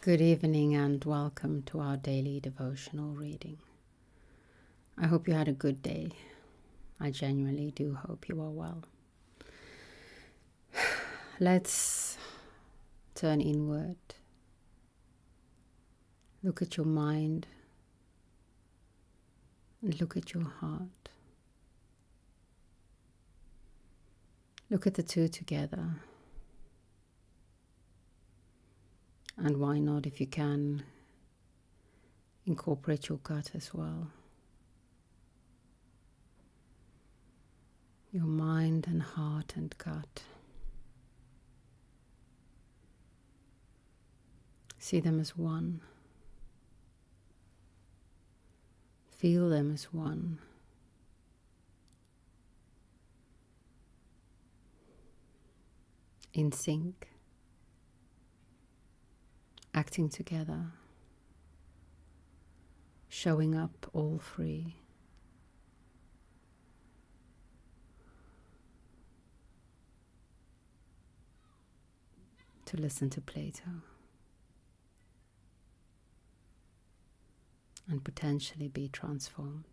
Good evening and welcome to our daily devotional reading. I hope you had a good day. I genuinely do hope you are well. Let's turn inward. Look at your mind and look at your heart. Look at the two together. And why not, if you can, incorporate your gut as well. Your mind and heart and gut. See them as one. Feel them as one. In sync. Acting together. Showing up all three. To listen to Plato. And potentially be transformed.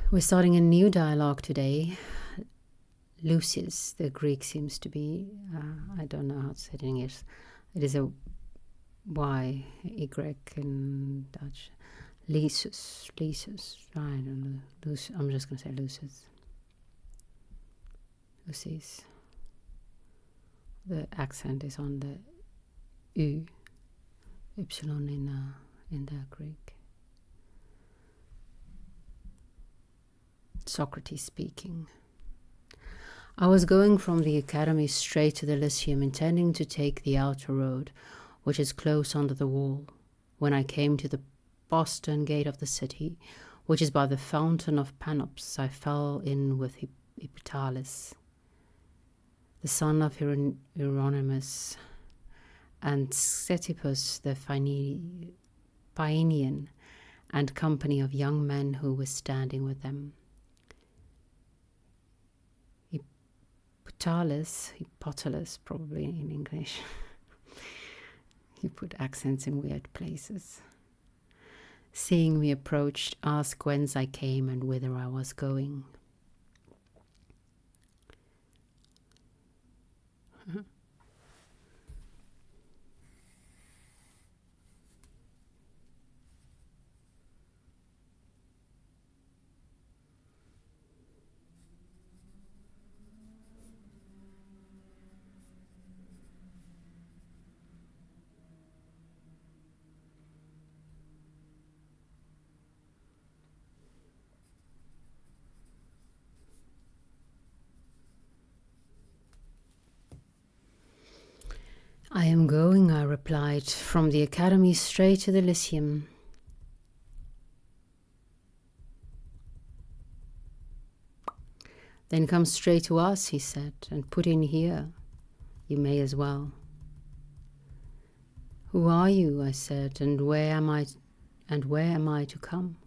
We're starting a new dialogue today. Lysis, the Greek seems to be, I don't know how to say it in English. It is a Y, Y in Dutch. Lysis, I don't know. I'm just going to say Lysis. Lysis. The accent is on the U, Ypsilon in the Greek. Socrates speaking. I was going from the academy straight to the Lyceum, intending to take the outer road, which is close under the wall, when I came to the postern gate of the city, which is by the fountain of Panops. I fell in with Lysis, the son of Hieronymus, and Xethippus the Paeanian, and company of young men who were standing with them. Hippotulus, probably in English. You put accents in weird places. Seeing me approached, asked whence I came and whither I was going. I am going, I replied, from the academy straight to the Lyceum. Then come straight to us, he said, and put in here. You may as well. Who are you? I said, and where am I to come?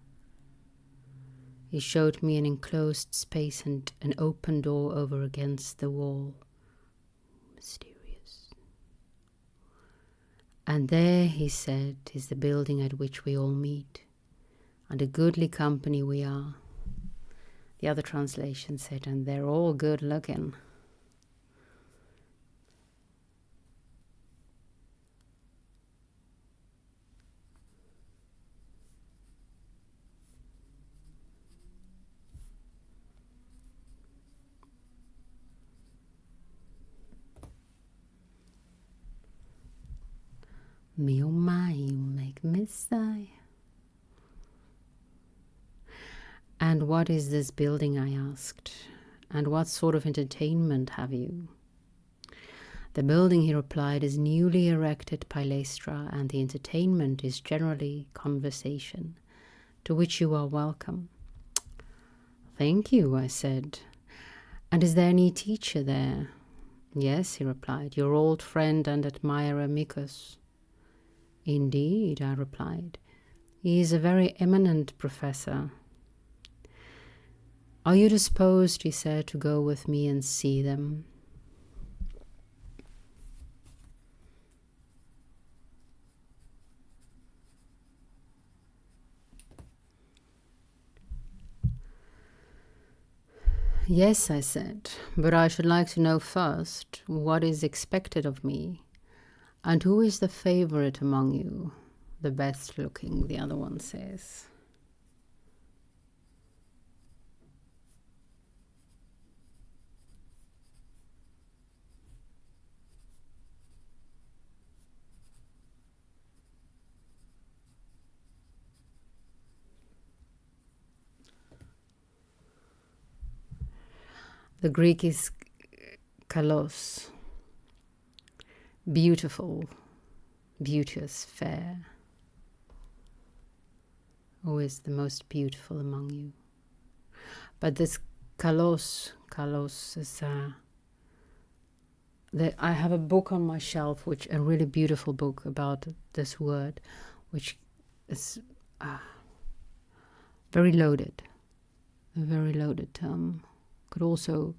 He showed me an enclosed space and an open door over against the wall. Mysterious. And there, he said, is the building at which we all meet, and a goodly company we are. The other translation said, and they're all good looking. Me oh my, you make me sigh. And what is this building, I asked, and what sort of entertainment have you? The building, he replied, is newly erected Palaestra, and the entertainment is generally conversation, to which you are welcome. Thank you, I said. And is there any teacher there? Yes, he replied, your old friend and admirer Micus. Indeed, I replied. He is a very eminent professor. Are you disposed, he said, to go with me and see them? Yes, I said, but I should like to know first what is expected of me, and who is the favorite among you, the best looking, the other one says. The Greek is kalos, beautiful, beauteous, fair. Who is the most beautiful among you? But this kalos is I have a book on my shelf, a really beautiful book about this word, which is very loaded, a very loaded term. Could also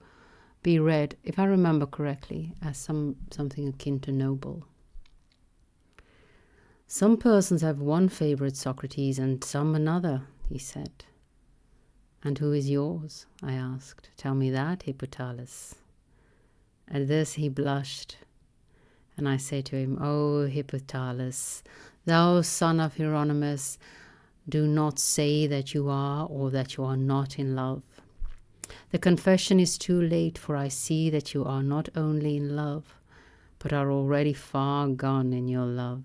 be read, if I remember correctly, as something akin to noble. Some persons have one favorite, Socrates, and some another, he said. And who is yours? I asked. Tell me that, Hippolytus. At this he blushed, and I said to him, O Hippolytus, thou son of Hieronymus, do not say that you are or that you are not in love. The confession is too late, for I see that you are not only in love, but are already far gone in your love.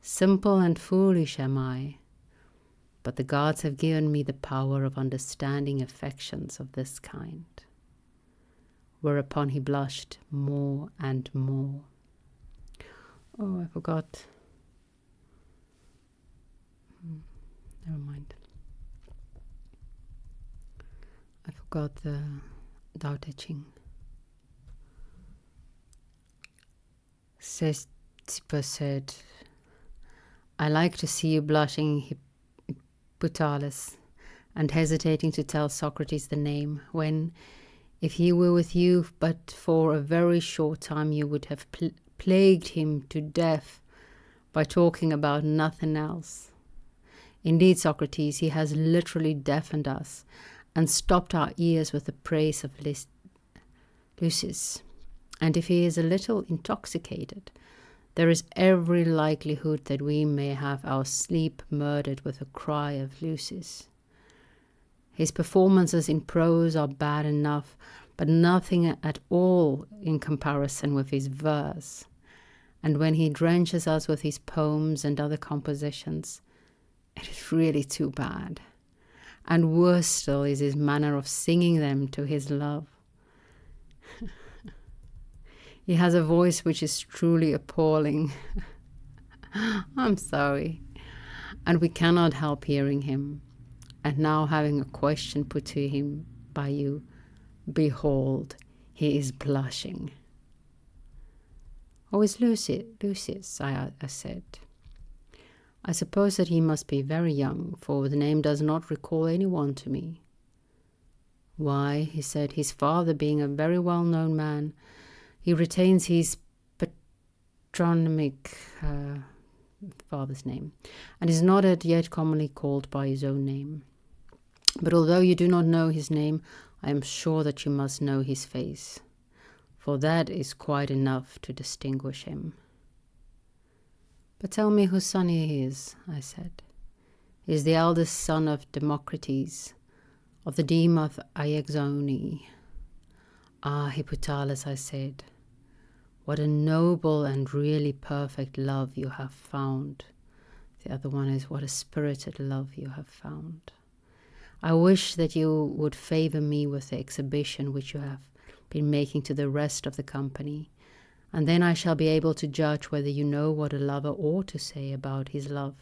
Simple and foolish am I, but the gods have given me the power of understanding affections of this kind. Whereupon he blushed more and more. Oh, I forgot. Never mind. I forgot the Tao Te Ching. Ctesippus said, I like to see you blushing, Hippolytus, and hesitating to tell Socrates the name, when, if he were with you but for a very short time, you would have plagued him to death by talking about nothing else. Indeed, Socrates, he has literally deafened us and stopped our ears with the praise of Lysis. And if he is a little intoxicated, there is every likelihood that we may have our sleep murdered with a cry of Lysis. His performances in prose are bad enough, but nothing at all in comparison with his verse. And when he drenches us with his poems and other compositions, it is really too bad. And worse still is his manner of singing them to his love. He has a voice which is truly appalling. I'm sorry. And we cannot help hearing him. And now having a question put to him by you, behold, he is blushing. Oh, is Lysis, I said. I suppose that he must be very young, for the name does not recall anyone to me. Why, he said, his father being a very well-known man, he retains his patronymic father's name, and is not as yet commonly called by his own name. But although you do not know his name, I am sure that you must know his face, for that is quite enough to distinguish him. But tell me whose son he is, I said. He is the eldest son of Democritus, of the deme of Iaxone. Ah, Hippolytus, I said, what a noble and really perfect love you have found. The other one is, what a spirited love you have found. I wish that you would favor me with the exhibition which you have been making to the rest of the company, and then I shall be able to judge whether you know what a lover ought to say about his love,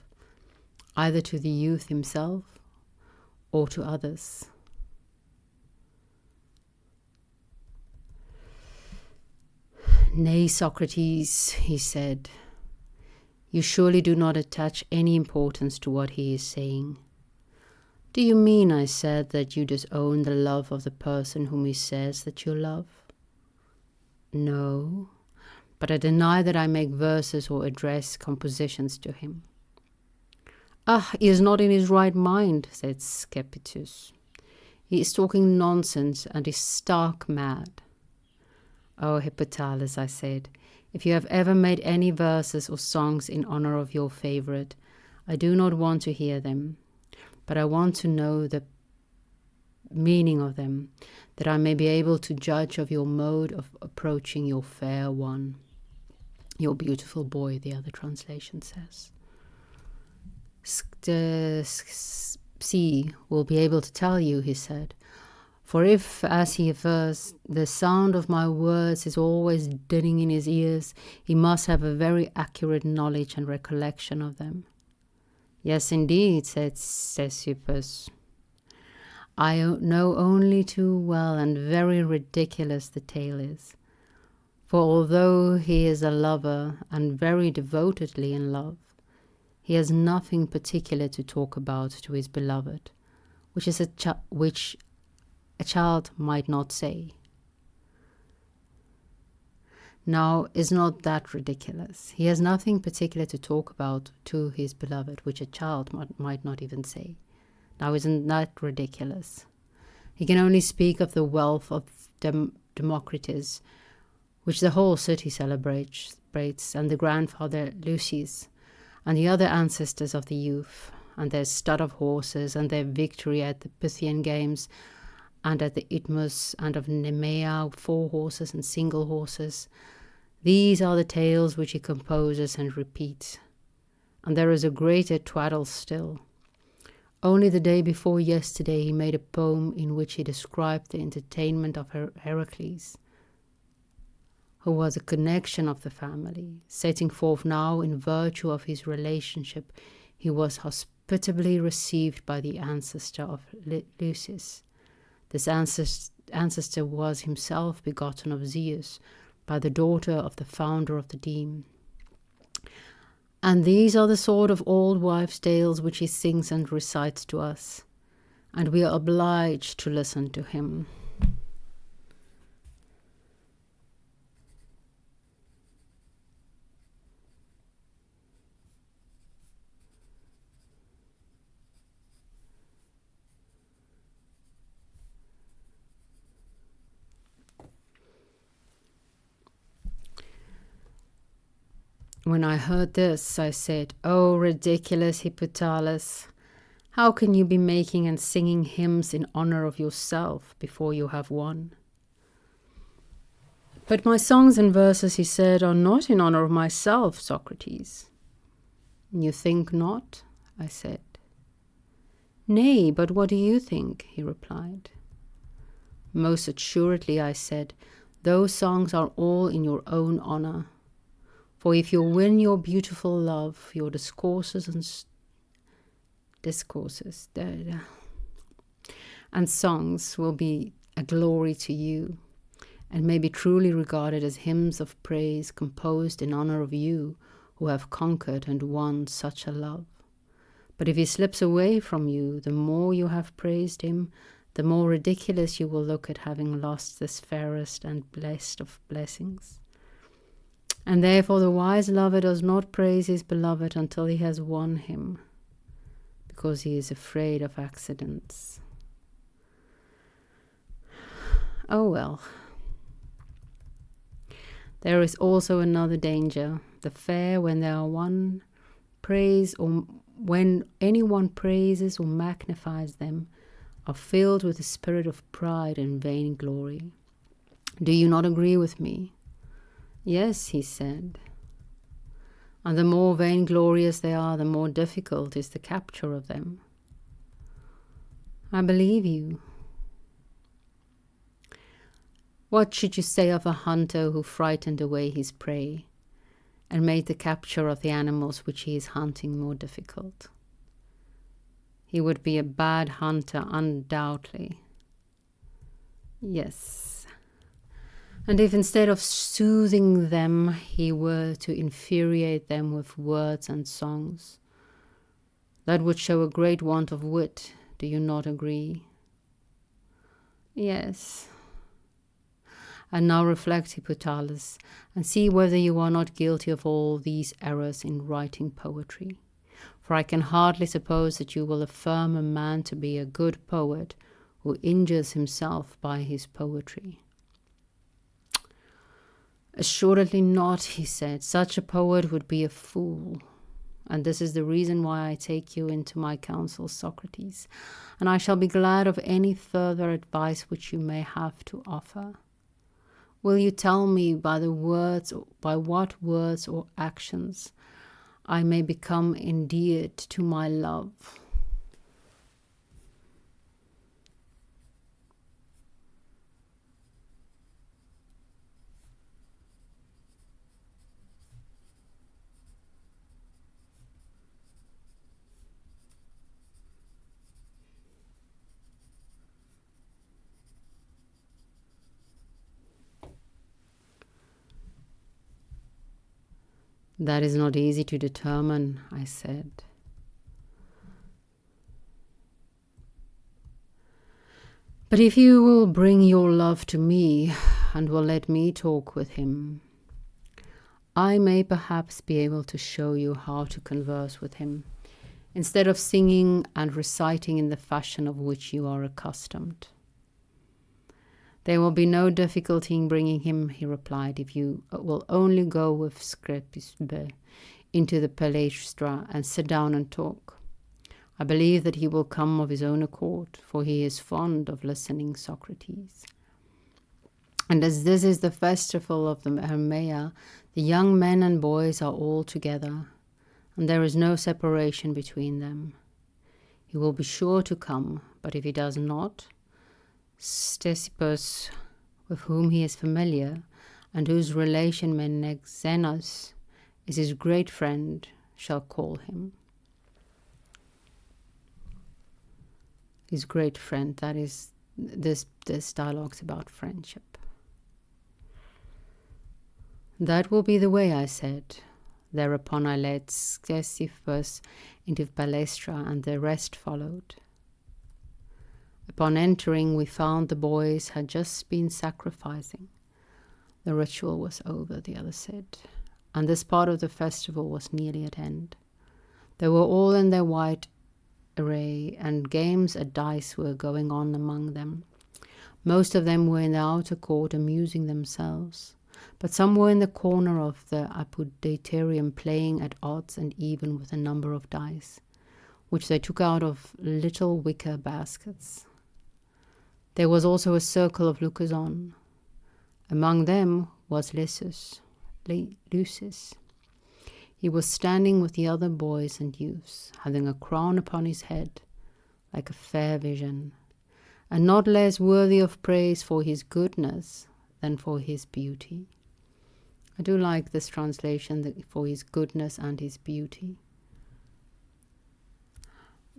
either to the youth himself or to others. Nay, Socrates, he said, You surely do not attach any importance to what he is saying. Do you mean, I said, that you disown the love of the person whom he says that you love? No, but I deny that I make verses or address compositions to him. Ah, he is not in his right mind, said Scepitus. He is talking nonsense and is stark mad. Oh, Hippolytus, I said, if you have ever made any verses or songs in honor of your favorite, I do not want to hear them, but I want to know the meaning of them, that I may be able to judge of your mode of approaching your fair one. Your beautiful boy, the other translation says. C will be able to tell you, he said. For if, as he affirms, the sound of my words is always dinning in his ears, he must have a very accurate knowledge and recollection of them. Yes, indeed, said Ctesippus. I know only too well, and very ridiculous the tale is. For although he is a lover, and very devotedly in love, he has nothing particular to talk about to his beloved, which a child might not say. Now, is not that ridiculous? He has nothing particular to talk about to his beloved, which a child might not even say. Now, isn't that ridiculous? He can only speak of the wealth of Democritus, which the whole city celebrates, and the grandfather Lysis, and the other ancestors of the youth, and their stud of horses, and their victory at the Pythian games, and at the Isthmus, and of Nemea, 4 horses and single horses. These are the tales which he composes and repeats. And there is a greater twaddle still. Only the day before yesterday he made a poem in which he described the entertainment of Heracles, who was a connection of the family, setting forth now in virtue of his relationship he was hospitably received by the ancestor of Lysis. This ancestor was himself begotten of Zeus by the daughter of the founder of the deme. And these are the sort of old wives' tales which he sings and recites to us, and we are obliged to listen to him. When I heard this, I said, "Oh, ridiculous Hippolytus, how can you be making and singing hymns in honor of yourself before you have won?" "But my songs and verses," he said, "are not in honor of myself, Socrates." "You think not?" I said. "Nay, but what do you think?" he replied. "Most assuredly," I said, "those songs are all in your own honor. For if you win your beautiful love, your discourses and songs will be a glory to you, and may be truly regarded as hymns of praise composed in honor of you who have conquered and won such a love. But if he slips away from you, the more you have praised him, the more ridiculous you will look at having lost this fairest and blessed of blessings. And therefore the wise lover does not praise his beloved until he has won him, because he is afraid of accidents. Oh well. There is also another danger. The fair, when they are won, praise, or when anyone praises or magnifies them, are filled with the spirit of pride and vainglory. Do you not agree with me? Yes, he said. And the more vainglorious they are, the more difficult is the capture of them. I believe you. What should you say of a hunter who frightened away his prey and made the capture of the animals which he is hunting more difficult? He would be a bad hunter, undoubtedly. Yes. And if instead of soothing them, he were to infuriate them with words and songs, that would show a great want of wit. Do you not agree? Yes. And now reflect, Hippolytus, and see whether you are not guilty of all these errors in writing poetry. For I can hardly suppose that you will affirm a man to be a good poet who injures himself by his poetry. Assuredly not, he said. Such a poet would be a fool. And this is the reason why I take you into my counsel, Socrates, and I shall be glad of any further advice which you may have to offer. Will you tell me by what words or actions I may become endeared to my love? That is not easy to determine, I said. But if you will bring your love to me and will let me talk with him, I may perhaps be able to show you how to converse with him, instead of singing and reciting in the fashion of which you are accustomed. There will be no difficulty in bringing him, he replied, if you will only go with Scribbe into the palaestra and sit down and talk. I believe that he will come of his own accord, for he is fond of listening, Socrates. And as this is the festival of the Hermaea, the young men and boys are all together, and there is no separation between them. He will be sure to come, but if he does not, Ctesippus, with whom he is familiar, and whose relation Menexenus is his great friend, shall call him. His great friend, that is, this dialogue's about friendship. That will be the way, I said. Thereupon I led Ctesippus into the palaestra, and the rest followed. Upon entering, we found the boys had just been sacrificing. The ritual was over, the other said, and this part of the festival was nearly at end. They were all in their white array, and games at dice were going on among them. Most of them were in the outer court amusing themselves, but some were in the corner of the apodyterium playing at odds and even with a number of dice, which they took out of little wicker baskets. There was also a circle of lookers-on. Among them was Lysis. He was standing with the other boys and youths, having a crown upon his head, like a fair vision, and not less worthy of praise for his goodness than for his beauty. I do like this translation, for his goodness and his beauty.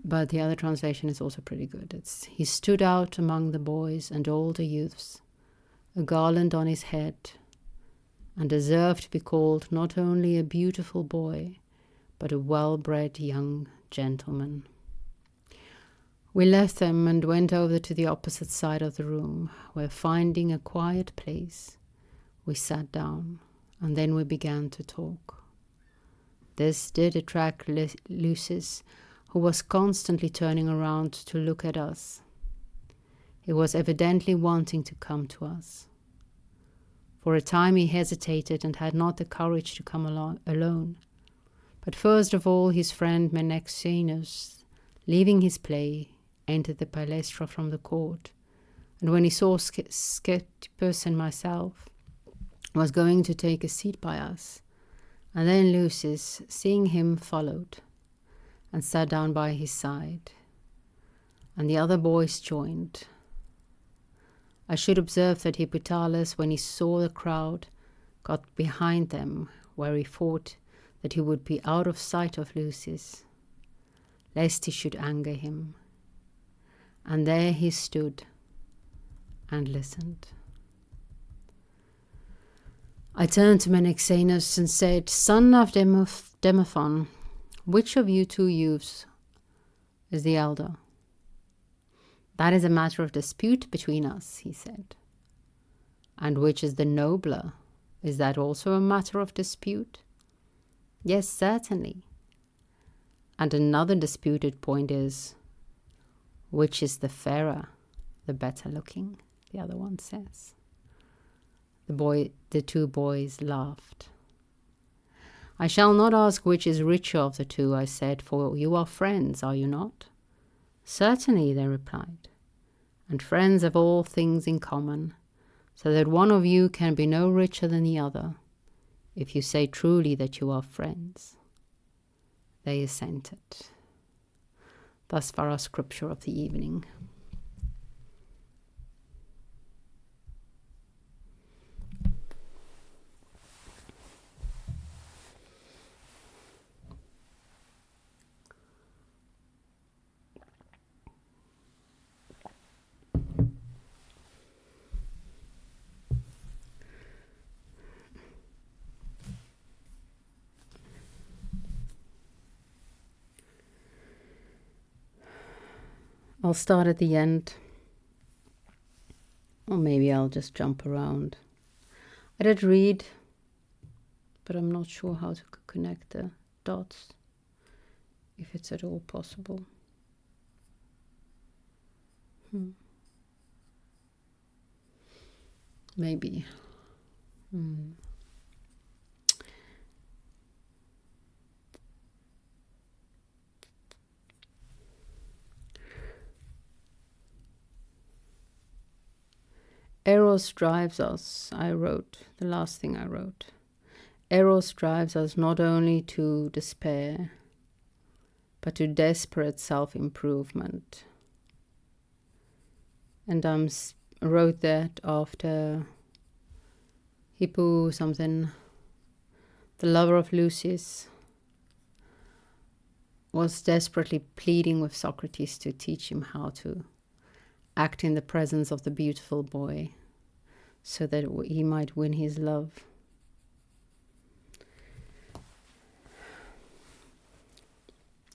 But the other translation is also pretty good. He stood out among the boys and all the youths, a garland on his head, and deserved to be called not only a beautiful boy, but a well-bred young gentleman. We left them and went over to the opposite side of the room, where, finding a quiet place, we sat down, and then we began to talk. This did attract Lysis, who was constantly turning around to look at us. He was evidently wanting to come to us. For a time he hesitated and had not the courage to come alone. But first of all his friend Menexenus, leaving his play, entered the palaestra from the court, and when he saw Ctesippus and myself, was going to take a seat by us, and then Lysis, seeing him, followed, and sat down by his side, and the other boys joined. I should observe that Hippolytus, when he saw the crowd, got behind them, where he thought that he would be out of sight of Lysis, lest he should anger him. And there he stood and listened. I turned to Menexenus and said, "Son of Demophon, which of you two youths is the elder?" "That is a matter of dispute between us," he said. "And which is the nobler? Is that also a matter of dispute?" "Yes, certainly." "And another disputed point is, which is the fairer, the better looking?" the other one says. The two boys laughed. "I shall not ask which is richer of the two," I said, "for you are friends, are you not?" "Certainly," they replied. "And friends have all things in common, so that one of you can be no richer than the other, if you say truly that you are friends." They assented. Thus far our scripture of the evening. I'll start at the end, or maybe I'll just jump around. I did read, but I'm not sure how to connect the dots, if it's at all possible. Maybe. Eros drives us, I wrote, the last thing I wrote. Eros drives us not only to despair, but to desperate self-improvement. And I wrote that after Hippo something, the lover of Lysis, was desperately pleading with Socrates to teach him how to act in the presence of the beautiful boy so that he might win his love.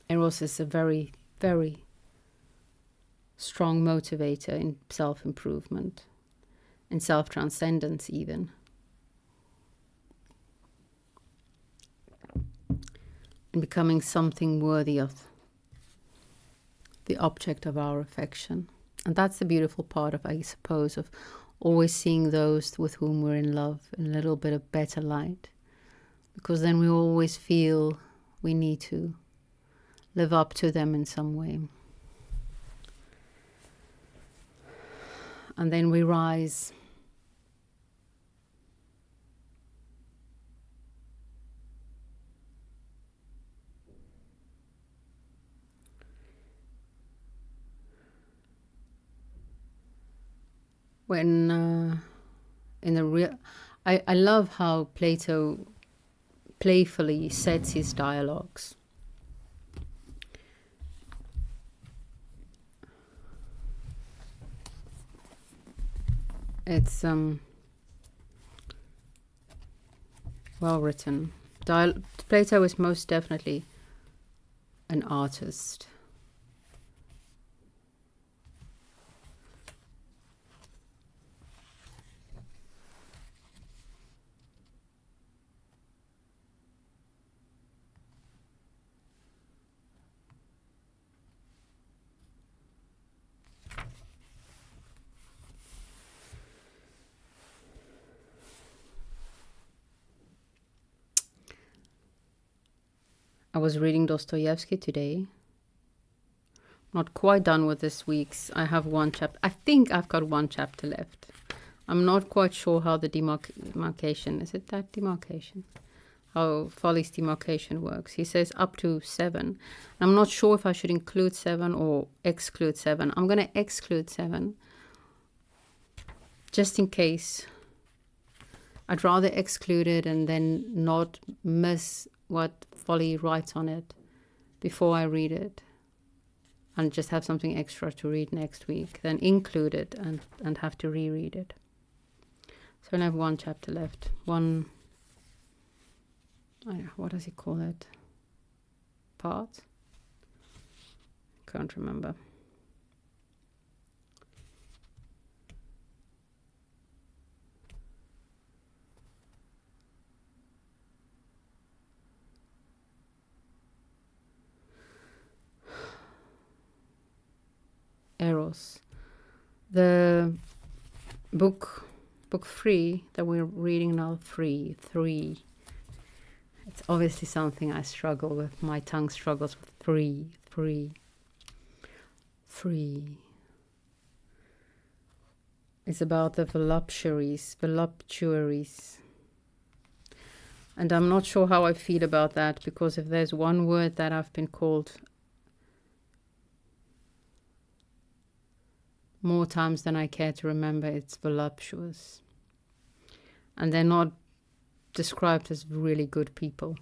Eros is a very, very strong motivator in self-improvement, in self-transcendence even. In becoming something worthy of the object of our affection. And that's the beautiful part of, I suppose, of always seeing those with whom we're in love in a little bit of better light. Because then we always feel we need to live up to them in some way. And then we rise. When in the real, I love how Plato playfully sets his dialogues. It's well written. Plato is most definitely an artist. I was reading Dostoevsky today. Not quite done with this week's. I have one chapter. I think I've got one chapter left. I'm not quite sure how the demarcation, is it that demarcation? How Folly's demarcation works. He says up to 7. I'm not sure if I should include 7 or exclude 7. I'm going to exclude 7. Just in case. I'd rather exclude it and then not miss what Folly writes on it before I read it, and just have something extra to read next week than include it and have to reread it. So I have one chapter left. One, I don't know, what does he call it? Part? Can't remember. Eros. The book 3 that we're reading now, 3. It's obviously something I struggle with. My tongue struggles with 3. It's about the voluptuaries. And I'm not sure how I feel about that, because if there's one word that I've been called more times than I care to remember, it's voluptuous. And they're not described as really good people.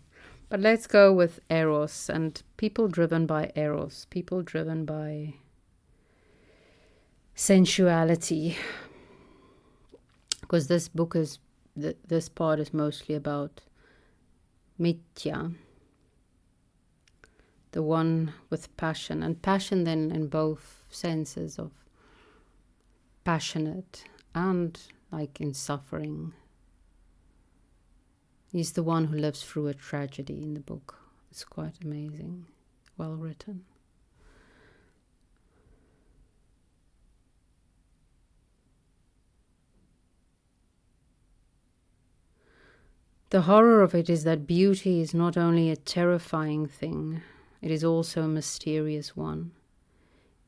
But let's go with Eros, and people driven by Eros, people driven by sensuality. Because this book is, this part is mostly about Mitya, the one with passion. And passion then in both senses of passionate and like in suffering. He's the one who lives through a tragedy in the book. It's quite amazing, well written. The horror of it is that beauty is not only a terrifying thing, it is also a mysterious one.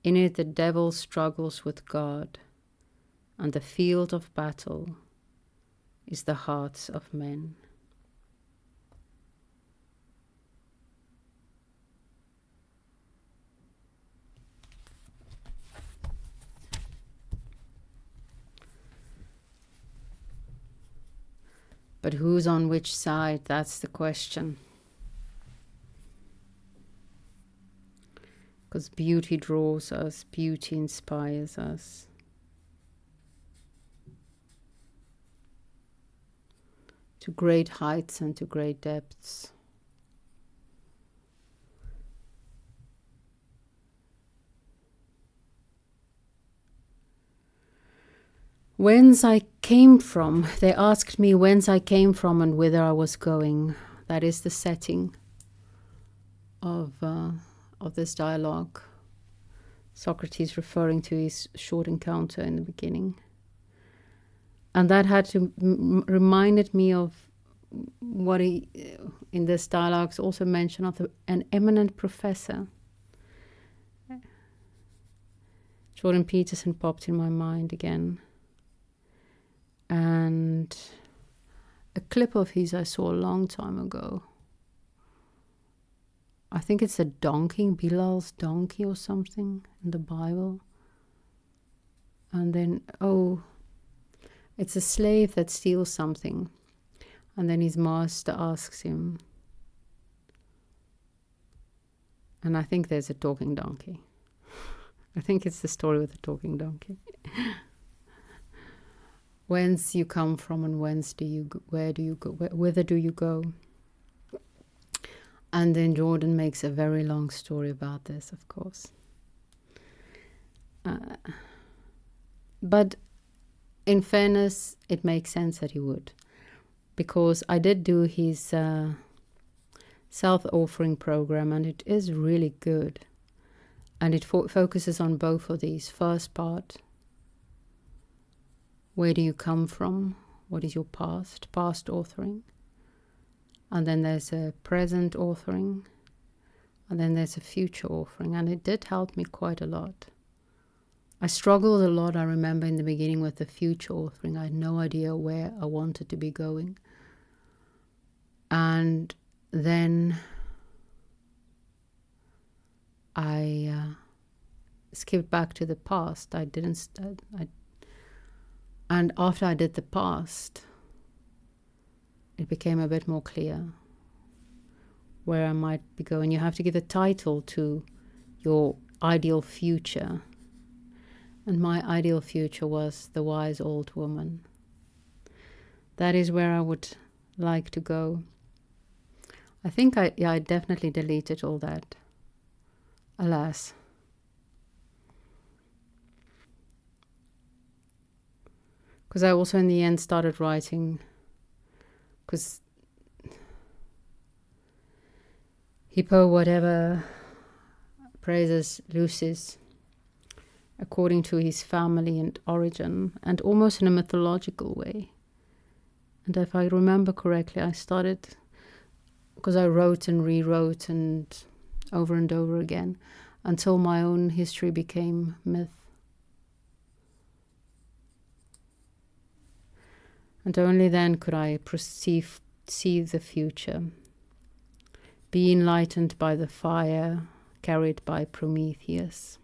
In it the devil struggles with God, and the field of battle is the hearts of men. But who's on which side? That's the question. Because beauty draws us, beauty inspires us. To great heights and to great depths. Whence I came from. They asked me whence I came from and whither I was going. That is the setting of this dialogue. Socrates referring to his short encounter in the beginning. And that had to reminded me of what he, in this dialogue, also mentioned of an eminent professor. Jordan Peterson popped in my mind again. And a clip of his I saw a long time ago. I think it's a donkey, Bilal's donkey or something in the Bible. And then, it's a slave that steals something. And then his master asks him. And I think there's a talking donkey. I think it's the story with the talking donkey. Whence you come from and whence do you go, where do you go, whither do you go? And then Jordan makes a very long story about this, of course. But in fairness, it makes sense that he would. Because I did do his self-offering program, and it is really good. And it focuses on both of these. First part, where do you come from? What is your past? Past authoring. And then there's a present authoring. And then there's a future authoring. And it did help me quite a lot. I struggled a lot, I remember, in the beginning with the future authoring. I had no idea where I wanted to be going. And then I skipped back to the past. I didn't... And after I did the past, it became a bit more clear where I might be going. You have to give a title to your ideal future. And my ideal future was the wise old woman. That is where I would like to go. I think I definitely deleted all that. Alas. Because I also in the end started writing, because Hippo whatever praises Lysis according to his family and origin, and almost in a mythological way. And if I remember correctly, I started, because I wrote and rewrote and over again, until my own history became myth. And only then could I see the future, be enlightened by the fire carried by Prometheus.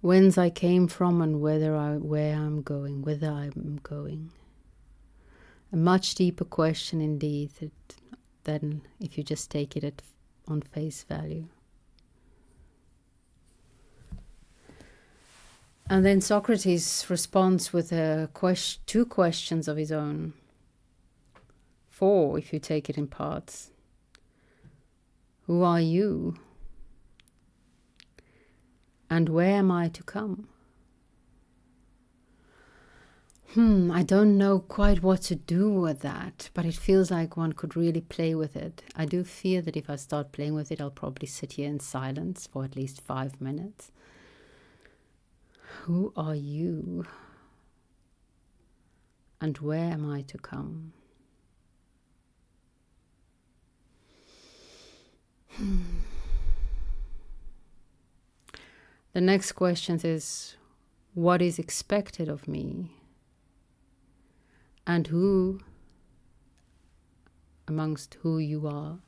Whence I came from and whither I'm going. A much deeper question indeed than if you just take it on face value. And then Socrates responds with two questions of his own. 4, if you take it in parts. Who are you? And where am I to come? I don't know quite what to do with that, but it feels like one could really play with it. I do fear that if I start playing with it, I'll probably sit here in silence for at least 5 minutes. Who are you? And where am I to come? The next question is, what is expected of me? And who, amongst who you are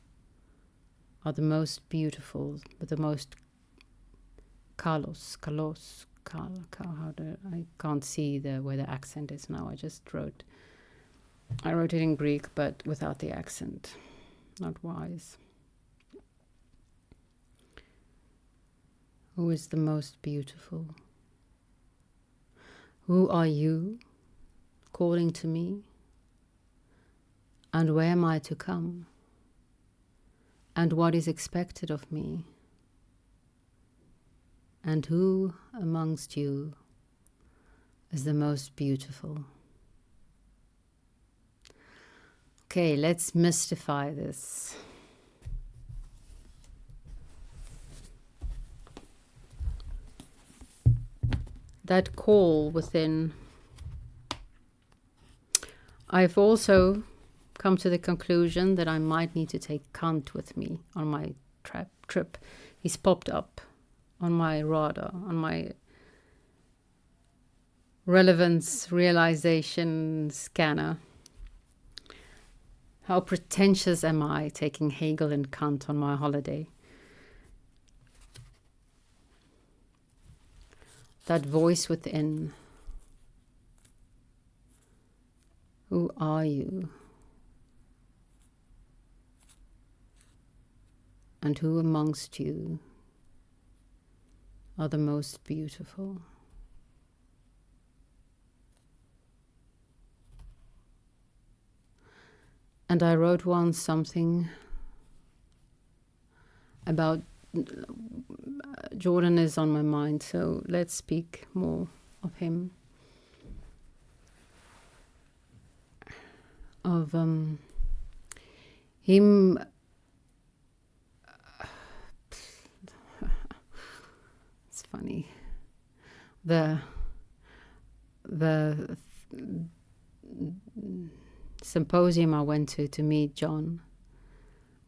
the most beautiful, but the most kalos, I can't see where the accent is now. I wrote it in Greek, but without the accent. Not wise. Who is the most beautiful? Who are you calling to me? And where am I to come? And what is expected of me? And who amongst you is the most beautiful? Okay, let's mystify this. That call within. I've also come to the conclusion that I might need to take Kant with me on my trip. He's popped up on my radar, on my relevance realization scanner. How pretentious am I taking Hegel and Kant on my holiday? That voice within. Who are you? And who amongst you are the most beautiful? And I wrote once something about Jordan is on my mind, so let's speak more of him. Of him. It's funny. The symposium I went to meet John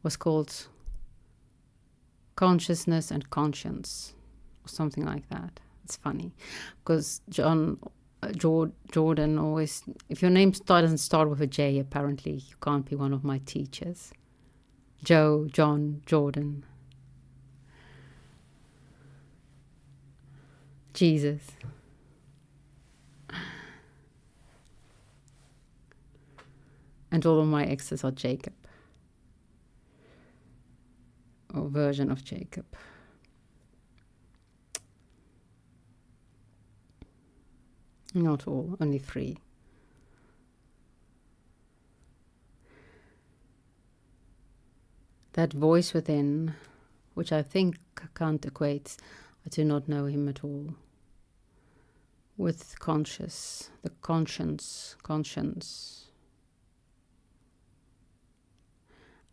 was called Consciousness and Conscience, or something like that. It's funny because Jordan always, if your name doesn't start with a J, apparently you can't be one of my teachers. Joe, John, Jordan, Jesus. And all of my exes are Jacob, or version of Jacob. Not all, only 3. That voice within, which I think Kant equates, I do not know him at all, with the conscience.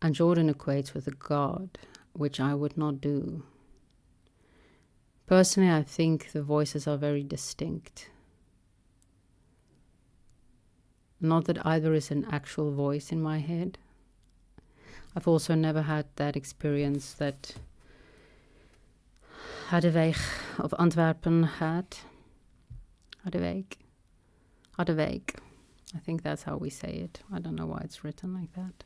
And Jordan equates with a God, which I would not do. Personally, I think the voices are very distinct. Not that either is an actual voice in my head. I've also never had that experience that Hadeweg of Antwerpen had. Hadeweg. I think that's how we say it. I don't know why it's written like that.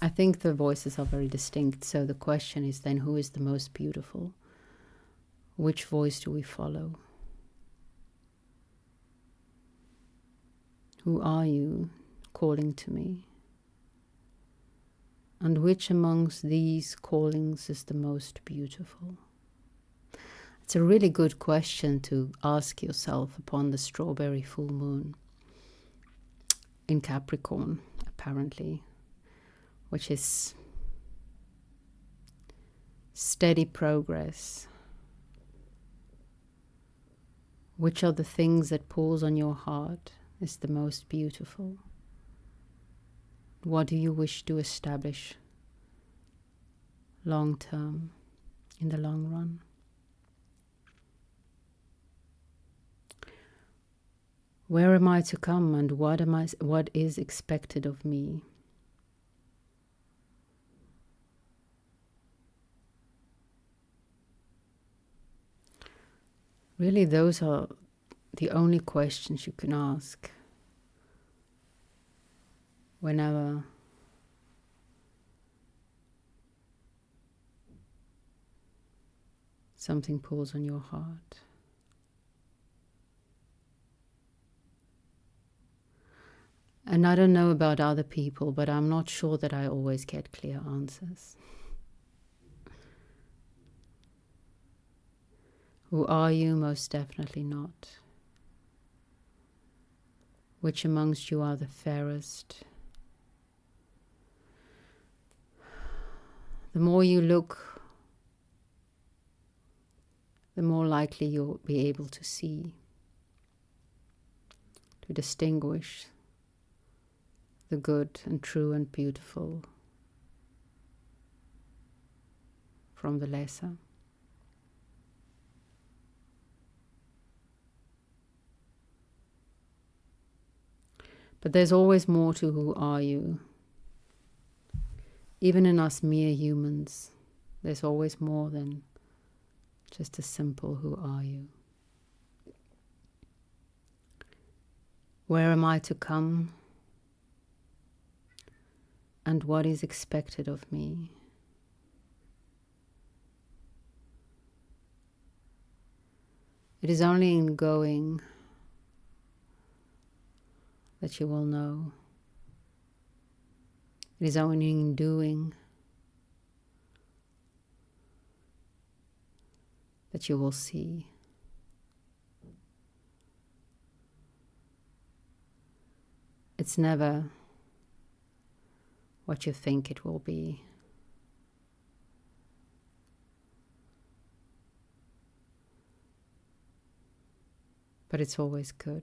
I think the voices are very distinct, so the question is then, who is the most beautiful? Which voice do we follow? Who are you calling to me? And which amongst these callings is the most beautiful? It's a really good question to ask yourself upon the strawberry full moon in Capricorn, apparently, which is steady progress. Which of the things that pulls on your heart is the most beautiful? What do you wish to establish long term, in the long run? Where am I to come, and what is expected of me? Really, those are the only questions you can ask whenever something pulls on your heart. And I don't know about other people, but I'm not sure that I always get clear answers. Who are you? Most definitely not. Which amongst you are the fairest? The more you look, the more likely you'll be able to see, to distinguish the good and true and beautiful from the lesser. But there's always more to who are you. Even in us mere humans, there's always more than just a simple who are you. Where am I to come? And what is expected of me? It is only in going that you will know. It is only in doing that you will see. It's never what you think it will be. But it's always good.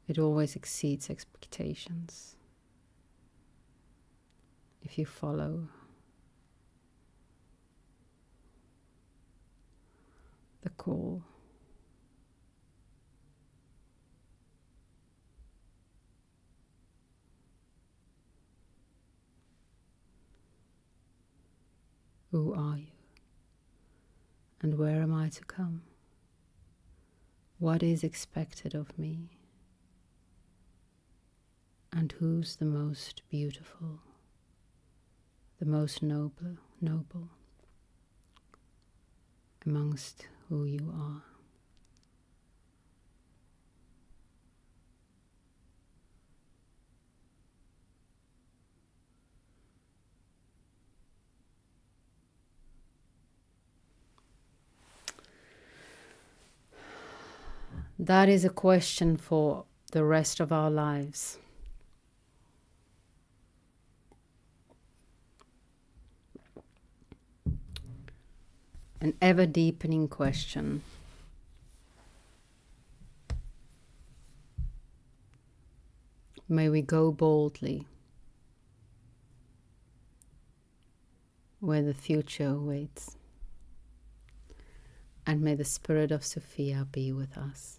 It always exceeds expectations if you follow the call. Who are you? And where am I to come? What is expected of me? And who's the most beautiful, the most noble amongst who you are. That is a question for the rest of our lives. An ever-deepening question. May we go boldly where the future awaits. And may the spirit of Sophia be with us.